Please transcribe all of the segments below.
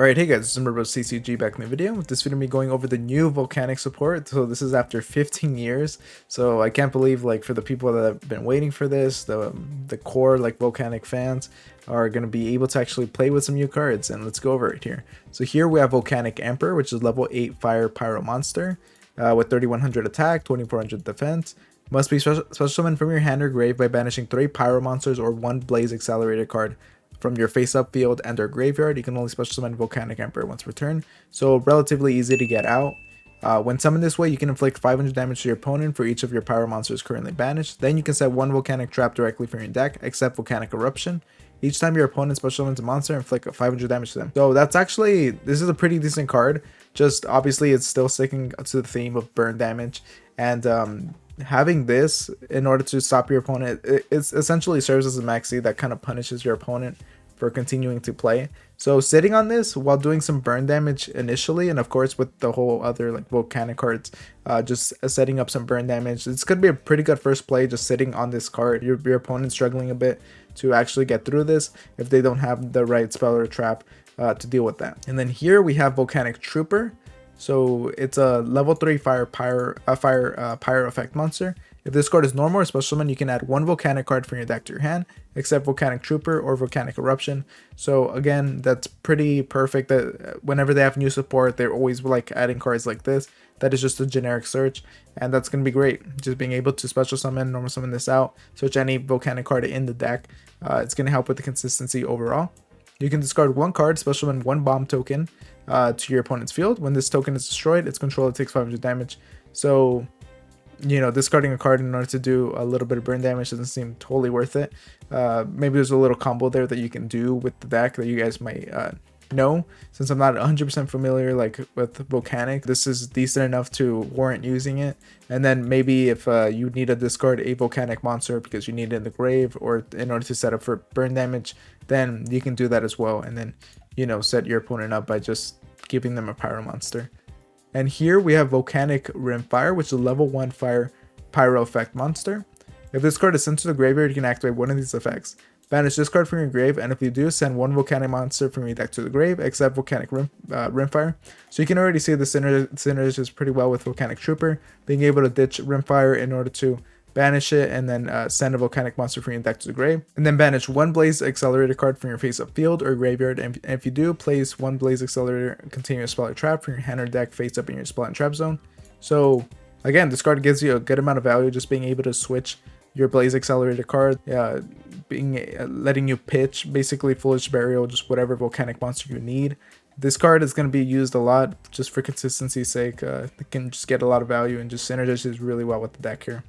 Alright, hey guys, this is Murbo CCG back in the video. With this video me going over the new Volcanic support. So this is after 15 years. So I can't believe, like, for the people that have been waiting for this, the core like Volcanic fans are going to be able to actually play with some new cards, and let's go over it here. So here we have Volcanic Emperor, which is level 8 fire pyro monster with 3100 attack, 2400 defense. Must be special summoned from your hand or grave by banishing 3 pyro monsters or 1 blaze accelerated card from your face-up field and or graveyard. You can only special summon Volcanic Emperor once returned, so relatively easy to get out. When summoned this way, you can inflict 500 damage to your opponent for each of your pyro monsters currently banished. Then you can set 1 Volcanic Trap directly from your deck, except Volcanic Eruption. Each time your opponent special summons a monster, inflict 500 damage to them. So this is a pretty decent card. Just obviously it's still sticking to the theme of burn damage, and having this in order to stop your opponent, it essentially serves as a maxi that kind of punishes your opponent for continuing to play. So sitting on this while doing some burn damage initially, and of course with the whole other like Volcanic cards, just setting up some burn damage, it's gonna be a pretty good first play just sitting on this card. Your opponent's struggling a bit to actually get through this if they don't have the right spell or trap to deal with that. And then here we have Volcanic Trooper. So it's a level 3 fire pyro effect monster. If this card is normal or special summon, you can add 1 Volcanic card from your deck to your hand, except Volcanic Trooper or Volcanic Eruption. So again, that's pretty perfect. That whenever they have new support, they're always like adding cards like this. That is just a generic search, and that's gonna be great. Just being able to special summon, normal summon this out, search any Volcanic card in the deck. It's gonna help with the consistency overall. You can discard 1 card, special summon 1 bomb token to your opponent's field. When this token is destroyed, its controller takes 500 damage. So, you know, discarding a card in order to do a little bit of burn damage doesn't seem totally worth it. Maybe there's a little combo there that you can do with the deck that you guys might know. Since I'm not 100% familiar like with Volcanic, this is decent enough to warrant using it. And then maybe if you need to discard a Volcanic monster because you need it in the grave or in order to set up for burn damage, then you can do that as well, and then, you know, set your opponent up by just giving them a pyro monster. And here we have Volcanic Rimfire, which is a level 1 fire pyro effect monster. If this card is sent to the graveyard, you can activate one of these effects. Banish this card from your grave, and if you do, send 1 Volcanic monster from your deck to the grave, except Volcanic Rimfire. So you can already see the synergies pretty well with Volcanic Trooper, being able to ditch Rimfire in order to banish it, and then send a Volcanic monster from your deck to the grave, and then banish 1 Blaze Accelerator card from your face-up field or graveyard, and if you do, place 1 Blaze Accelerator continuous spell or trap from your hand or deck face-up in your spell and trap zone. So again, this card gives you a good amount of value, just being able to switch your Blaze Accelerator card, letting you pitch basically Foolish Burial, just whatever Volcanic monster you need. This card is going to be used a lot just for consistency's sake. It can just get a lot of value and just synergizes really well with the deck here.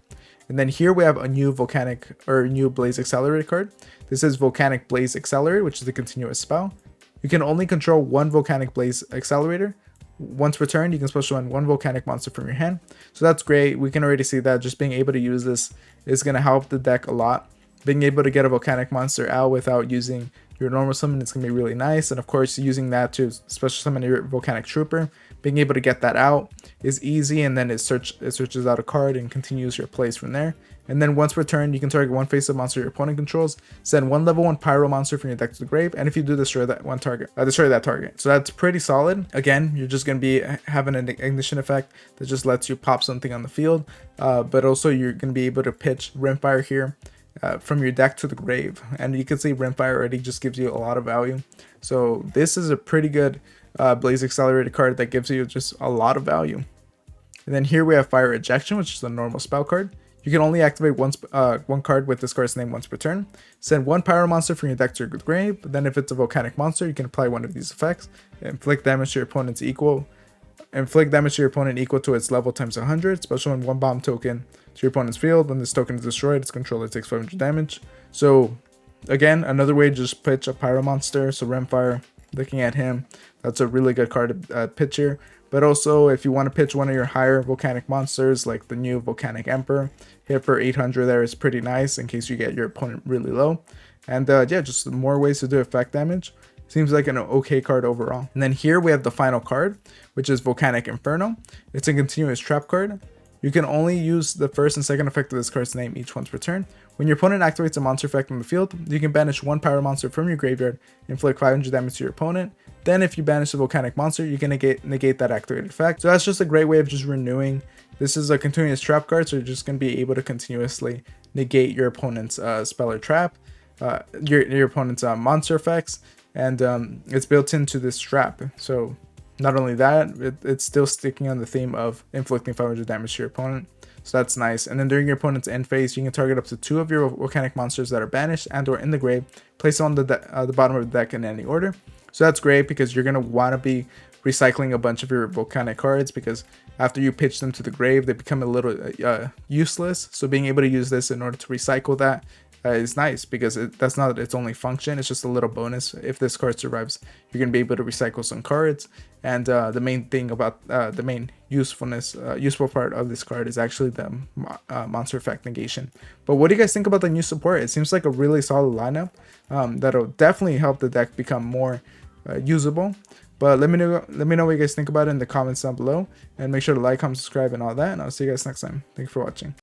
And then here we have a new new Blaze Accelerator card. This is Volcanic Blaze Accelerator, which is a continuous spell. You can only control 1 Volcanic Blaze Accelerator. Once returned, you can special summon 1 Volcanic monster from your hand. So that's great. We can already see that just being able to use this is going to help the deck a lot. Being able to get a Volcanic monster out without using your normal summon is going to be really nice. And of course, using that to special summon your Volcanic Trooper, being able to get that out is easy, and then it searches out a card and continues your plays from there. And then once returned, you can target 1 face-up monster your opponent controls, send 1 level 1 pyro monster from your deck to the grave, and if you do, destroy that target. So that's pretty solid. Again, you're just going to be having an ignition effect that just lets you pop something on the field, but also you're going to be able to pitch Rimfire here from your deck to the grave, and you can see Rimfire already just gives you a lot of value. So this is a pretty good Blaze Accelerated card that gives you just a lot of value. And then here we have Fire Ejection, which is a normal spell card. You can only activate one card with this card's name once per turn. Send 1 pyro monster from your deck to your grave. Then if it's a Volcanic monster, you can apply one of these effects. Inflict damage to your opponent equal to its level times 100. Special summon 1 bomb token to your opponent's field. When this token is destroyed, its controller takes 500 damage. So again, another way to just pitch a pyro monster. So Rimfire, looking at him, that's a really good card to pitch here. But also, if you want to pitch one of your higher Volcanic monsters, like the new Volcanic Emperor, hit for 800 there is pretty nice in case you get your opponent really low. And yeah, just more ways to do effect damage. Seems like an okay card overall. And then here we have the final card, which is Volcanic Inferno. It's a continuous trap card. You can only use the first and second effect of this card's name each once per turn. When your opponent activates a monster effect on the field, you can banish one power monster from your graveyard, inflict 500 damage to your opponent. Then if you banish the volcanic monster, you can negate that activated effect. So that's just a great way of just renewing. This is a continuous trap card, so you're just going to be able to continuously negate your opponent's spell or trap, your opponent's monster effects, and it's built into this trap. So not only that, it's still sticking on the theme of inflicting 500 damage to your opponent. So that's nice. And then during your opponent's end phase, you can target up to 2 of your volcanic monsters that are banished and or in the grave, place them on the bottom of the deck in any order. So that's great because you're going to want to be recycling a bunch of your volcanic cards, because after you pitch them to the grave, they become a little useless. So being able to use this in order to recycle that is nice, because that's not its only function. It's just a little bonus. If this card survives, you're going to be able to recycle some cards. And the main thing about the main useful part of this card is actually the monster effect negation. But what do you guys think about the new support? It seems like a really solid lineup that'll definitely help the deck become more usable. But let me know what you guys think about it in the comments down below, and make sure to like, comment, subscribe, and all that. And I'll see you guys next time. Thank you for watching.